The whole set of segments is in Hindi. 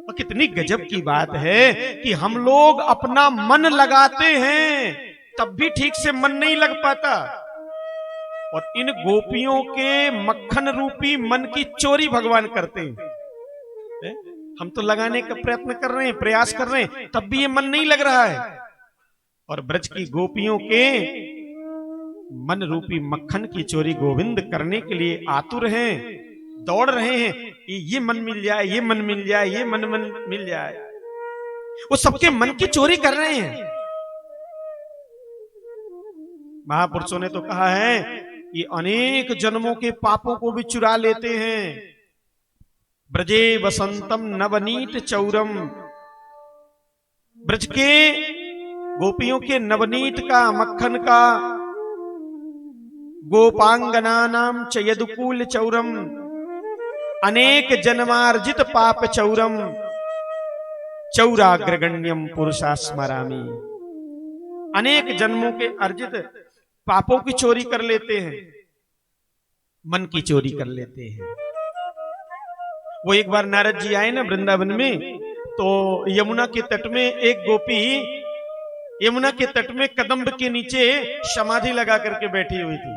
और कितनी गजब की बात है कि हम लोग अपना मन लगाते हैं तब भी ठीक से मन नहीं लग पाता, और इन गोपियों के मक्खन रूपी मन की चोरी भगवान करते हैं। हम तो लगाने का प्रयत्न कर रहे हैं, प्रयास कर रहे हैं, तब भी ये मन नहीं लग रहा है, और ब्रज की गोपियों के मन रूपी मक्खन की चोरी गोविंद करने के लिए आतुर हैं, दौड़ रहे हैं कि ये मन मिल जाए, ये मन मिल जाए, ये मन मिल जाए। वो सबके मन की चोरी कर रहे हैं। महापुरुषों ने तो कहा है कि अनेक जन्मों के पापों को भी चुरा लेते हैं। ब्रजे वसंतम नवनीत चौरम, ब्रज के गोपियों के नवनीत का, मक्खन का, गोपांगना नाम च यदुकूल चौरम, अनेक जन्मार्जित पाप चौरम, चौराग्रगण्यम पुरुषा स्मरामि। अनेक जन्मों के अर्जित पापों की चोरी कर लेते हैं, मन की चोरी कर लेते हैं। वो एक बार नारद जी आए ना वृंदावन में, तो यमुना के तट में एक गोपी यमुना के तट में कदम्ब के नीचे समाधि लगा करके बैठी हुई थी।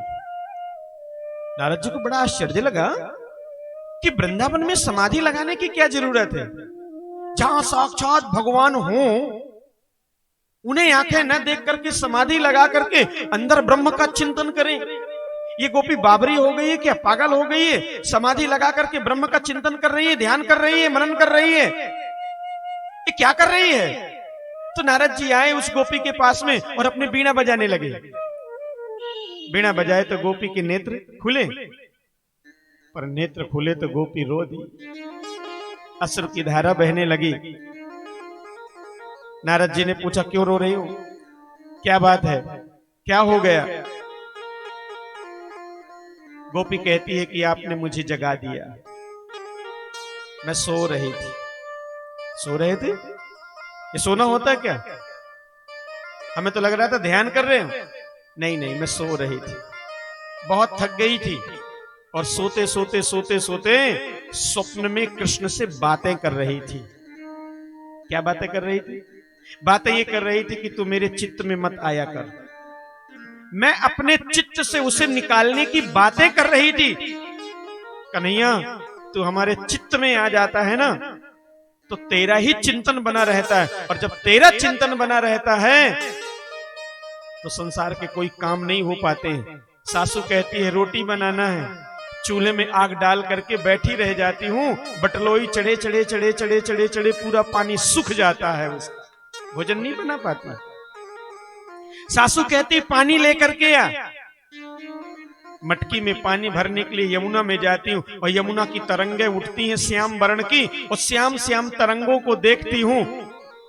नारद जी को बड़ा आश्चर्य लगा कि वृंदावन में समाधि लगाने की क्या जरूरत है, जहां साक्षात भगवान हो उन्हें आंखें न देख करके समाधि लगा करके अंदर ब्रह्म का चिंतन करें। ये गोपी बाबरी हो गई है क्या, पागल हो गई है? समाधि लगा करके ब्रह्म का चिंतन कर रही है, ध्यान कर रही है, मनन कर रही है, ये क्या कर रही है? तो नारद जी आए उस गोपी के पास में और अपने बीणा बजाने लगे। बीणा बजाए तो गोपी के नेत्र खुले, पर नेत्र खुले तो गोपी रो दी, अश्रु की धारा बहने लगी। नारद जी ने पूछा, क्यों रो रही हो, क्या बात है, क्या हो गया? गोपी कहती है कि आपने मुझे जगा दिया, मैं सो रही थी। सो रहे थे? ये सोना होता है क्या? हमें तो लग रहा था ध्यान कर रहे हो। नहीं नहीं, मैं सो रही थी, बहुत थक गई थी, और सोते सोते सोते सोते स्वप्न में कृष्ण से बातें कर रही थी। क्या बातें कर रही थी? बातें ये कर रही थी कि तू मेरे चित्त में मत आया कर। मैं अपने चित्त से उसे निकालने की बातें कर रही थी। कन्हैया, तू हमारे चित्त में आ जाता है ना, तो तेरा ही चिंतन बना रहता है, और जब तेरा चिंतन बना रहता है तो संसार के कोई काम नहीं हो पाते हैं। सासू कहती है रोटी बनाना है, चूल्हे में आग डाल करके बैठी रह जाती हूं, बटलोई चढ़े चढ़े चढ़े चढ़े चढ़े चढ़े पूरा पानी सूख जाता है, उसका भोजन नहीं बना पाती। सासू कहती पानी लेकर के आ, मटकी में पानी भरने के लिए यमुना में जाती हूँ, और यमुना की तरंगें उठती हैं श्याम वर्ण की, और श्याम श्याम तरंगों को देखती हूँ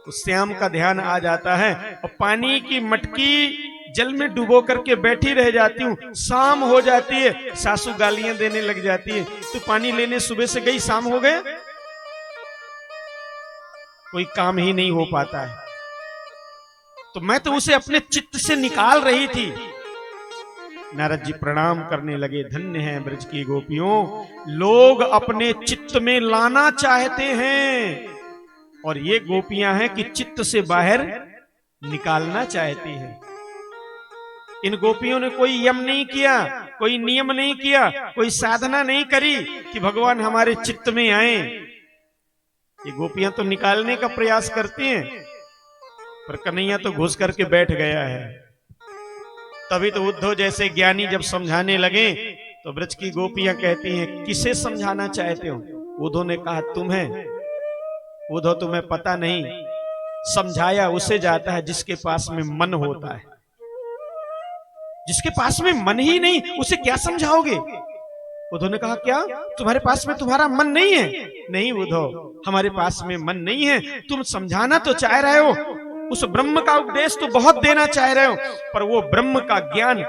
तो श्याम का ध्यान आ जाता है, और पानी की मटकी जल में डुबो करके बैठी रह जाती हूँ। शाम हो जाती है, सासू गालियां देने लग जाती है, तू पानी लेने सुबह से गई, शाम हो गया, कोई काम ही नहीं हो पाता है। तो मैं तो उसे अपने चित्त से निकाल रही थी। नारद जी प्रणाम करने लगे, धन्य हैं ब्रज की गोपियों, लोग अपने चित्त में लाना चाहते हैं, और ये गोपियां हैं कि चित्त से बाहर निकालना चाहती हैं। इन गोपियों ने कोई यम नहीं किया, कोई नियम नहीं किया, कोई साधना नहीं करी कि भगवान हमारे चित्त में आए। ये गोपियां तो निकालने का प्रयास करती हैं, पर कन्हैया तो घुस करके बैठ गया है। तभी तो उद्धव जैसे ज्ञानी जब समझाने लगे तो ब्रज की गोपियां कहती हैं, किसे समझाना चाहते हो? उद्धव ने कहा, तुम्हें। उद्धव, तुम्हें पता नहीं, समझाया उसे जाता है जिसके पास में मन होता है। जिसके पास में मन ही नहीं, उसे क्या समझाओगे? उद्धव ने कहा, क्या तुम्हारे पास में तुम्हारा मन नहीं है? नहीं उद्धव, हमारे पास में मन नहीं है। तुम समझाना तो चाह रहे हो, उस ब्रह्म का उपदेश तो बहुत देना चाह रहे हो, पर वो ब्रह्म का ज्ञान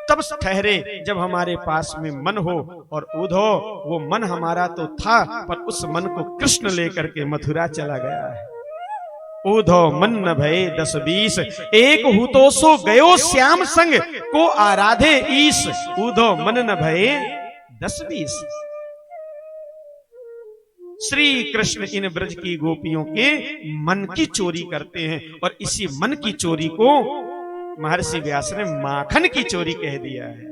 तब ठहरे जब हमारे पास में मन हो। और उद्धव, वो मन हमारा तो था, पर उस मन को कृष्ण लेकर के मथुरा चला गया है। उद्धव मन न भये 10-20, एक हूतो सो गयो श्याम संग, को आराधे ईश। उद्धव मन न भये 10-20। श्री कृष्ण इन ब्रज की गोपियों के मन की चोरी करते हैं, और इसी मन की चोरी को महर्षि व्यास ने माखन की चोरी कह दिया है।